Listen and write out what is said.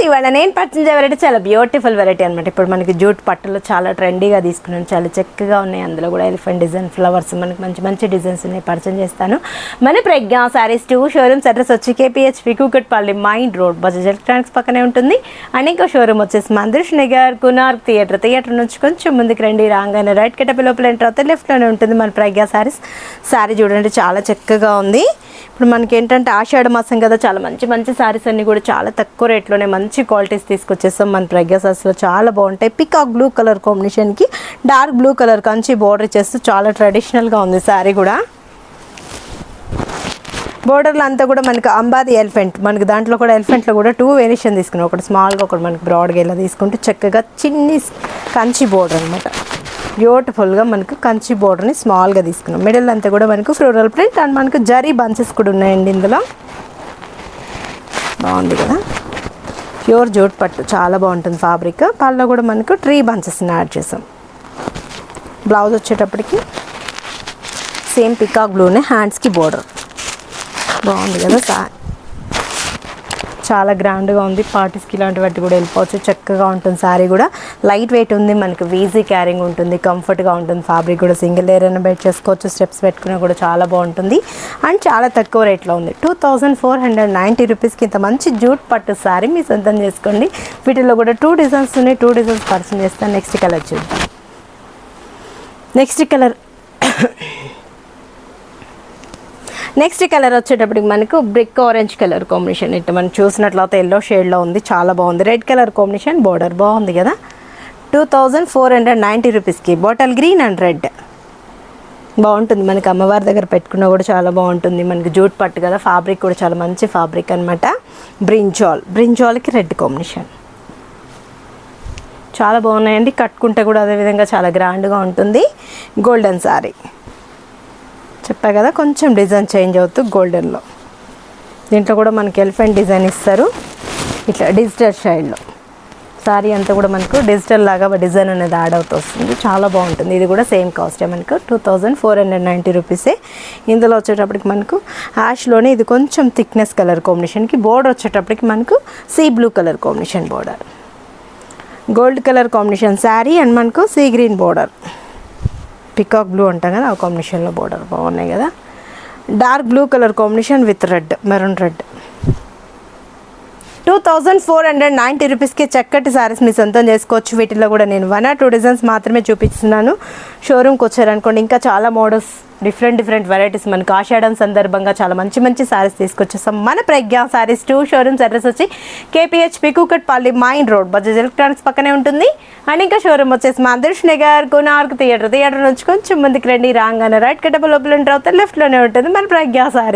ఇవాళ నేను purchase variety చాలా బ్యూటిఫుల్ వెరైటీ అనమాట. ఇప్పుడు మనకి జూట్ పట్టులో చాలా ట్రెండీగా తీసుకున్నాను, చాలా చక్కగా ఉన్నాయి. అందులో కూడా ఎలిఫెంట్ డిజైన్ ఫ్లవర్స్ మనకి మంచి మంచి డిజైన్స్ ఉన్నాయి. పరిచయం చేస్తాను. మన ప్రజ్ఞా సారీస్ 2 షోరూమ్స్ అడ్రస్ వచ్చి KPHB Kukatpally main road Bajaj electronics పక్కనే ఉంటుంది. అండ్ ఇంకో షోరూమ్ వచ్చేసి మందిర్ష్ నగర్ కునార్ థియేటర్ నుంచి కొంచెం ముందుకు రండి. రాగానే రైట్ కటపి లోపల ఎంటర్ అవుతే లెఫ్ట్లోనే ఉంటుంది మన ప్రజ్ఞా సారీస్. సారీ చూడండి చాలా చక్కగా ఉంది. ఇప్పుడు మనకి ఏంటంటే ఆషాఢ మాసం కదా, చాలా మంచి మంచి సారీస్ అన్నీ కూడా చాలా తక్కువ రేట్లోనే మంచి క్వాలిటీస్ తీసుకొచ్చేస్తాం. మన ప్రజ్ఞా సారీస్లో చాలా బాగుంటాయి. పికాక్ బ్లూ కలర్ కాంబినేషన్కి dark blue colour Kanchi border చేస్తూ చాలా ట్రెడిషనల్గా ఉంది సారీ కూడా. బోర్డర్లో అంతా కూడా మనకి అంబాది ఎలిఫెంట్, మనకి దాంట్లో కూడా ఎలిఫెంట్లో కూడా 2 వేరియేషన్ తీసుకున్నాం. ఒకటి స్మాల్గా ఒకటి మనకి బ్రాడ్గా ఇలా తీసుకుంటే చక్కగా చిన్ని కంచి బోర్డర్ అనమాట. బ్యూటిఫుల్గా మనకు కంచి బోర్డర్ని స్మాల్గా తీసుకున్నాం. మిడిల్ అంతా కూడా మనకు ఫ్లోరల్ ప్రింట్ అండ్ మనకు జరీ బంచెస్ కూడా ఉన్నాయండి. ఇందులో బాగుంది కదా, ప్యూర్ జూట్ పట్టు చాలా బాగుంటుంది ఫ్యాబ్రిక్. పళ్ళలో కూడా మనకు ట్రీ బంచెస్ని యాడ్ చేసాం. బ్లౌజ్ వచ్చేటప్పటికి సేమ్ పికాక్ బ్లూనే హ్యాండ్స్కి బోర్డర్ బాగుంది కదా. చాలా గ్రాండ్గా ఉంది. పార్టీస్కి ఇలాంటి వాటి కూడా వెళ్ళిపోవచ్చు. చక్కగా ఉంటుంది. శారీ కూడా లైట్ వెయిట్ ఉంది, మనకు ఈజీ క్యారింగ్ ఉంటుంది, కంఫర్ట్గా ఉంటుంది. ఫ్యాబ్రిక్ కూడా సింగిల్ లేయర్ అయినా బెడ్ చేసుకోవచ్చు, స్టెప్స్ పెట్టుకున్నా కూడా చాలా బాగుంటుంది. అండ్ చాలా తక్కువ రేట్లో ఉంది. 2490 రూపీస్కి ఇంత మంచి జూట్ పట్టు శారీ మీ సొంతం చేసుకోండి. వీటిలో కూడా 2 డిజైన్స్ ఉన్నాయి. 2 డిజైన్స్ పరిచయం చేస్తాను. నెక్స్ట్ కలర్ చూద్దాం. నెక్స్ట్ కలర్ వచ్చేటప్పటికి మనకు బ్రిక్ ఆరెంజ్ కలర్ కాంబినేషన్. ఇట్లా మనం చూసినట్లయితే ఎల్లో షేడ్లో ఉంది, చాలా బాగుంది. రెడ్ కలర్ కాంబినేషన్ బోర్డర్ బాగుంది కదా. 2490 రూపీస్కి బాటిల్ గ్రీన్ అండ్ రెడ్ బాగుంటుంది. మనకి అమ్మవారి దగ్గర పెట్టుకున్నా కూడా చాలా బాగుంటుంది. మనకి జూట్ పట్టు కదా, ఫ్యాబ్రిక్ కూడా చాలా మంచి ఫ్యాబ్రిక్ అనమాట. బ్రింజాల్కి రెడ్ కాంబినేషన్ చాలా బాగున్నాయండి. కట్టుకుంటే కూడా అదేవిధంగా చాలా గ్రాండ్గా ఉంటుంది. గోల్డెన్ శారీ చెప్పా కదా, కొంచెం డిజైన్ చేంజ్ అవుతూ గోల్డెన్లో. దీంట్లో కూడా మనకి ఎలిఫెంట్ డిజైన్ ఇస్తారు ఇట్లా డిజిటల్ స్టైల్లో. సారీ అంతా కూడా మనకు డిజిటల్ లాగా డిజైన్ అనేది యాడ్ అవుతూ వస్తుంది. చాలా బాగుంటుంది. ఇది కూడా సేమ్ కాస్టే మనకు 2490 రూపీసే. ఇందులో వచ్చేటప్పటికి మనకు యాష్లోనే ఇది కొంచెం థిక్నెస్ కలర్ కాంబినేషన్కి బోర్డర్ వచ్చేటప్పటికి మనకు sea blue colour combination border, gold colour combination sari and మనకు sea green border, peacock blue అంటాం కదా ఆ కాంబినేషన్లో బోర్డర్ బాగున్నాయి కదా. Dark blue colour combination with red, maroon red. 2490 రూపీస్కి చక్కటి శారీస్ మీ సొంతం చేసుకోవచ్చు. వీటిలో కూడా నేను 1 or 2 డిజైన్స్ మాత్రమే చూపిస్తున్నాను. షోరూమ్కి వచ్చారనుకోండి ఇంకా చాలా మోడల్స్, డిఫరెంట్ వెరైటీస్ మనకు ఆషాఢం సందర్భంగా చాలా మంచి మంచి శారీస్ తీసుకొచ్చేస్తాం. మన ప్రజ్ఞా శారీస్ 2 షోరూమ్స్ అడ్రస్ వచ్చి KPHB Kukatpally main road Bajaj electronics పక్కనే ఉంటుంది. అండ్ ఇంకా షోరూమ్ వచ్చేసి మందిర్ష్ నగర్ కునార్క్ థియేటర్ నుంచి కొంచెం ముందుకు రండి. రాగానే రైట్ కటప లోపల ఎంటర్ అవుతారు, లెఫ్ట్లోనే ఉంటుంది మన ప్రజ్ఞా శారీస్.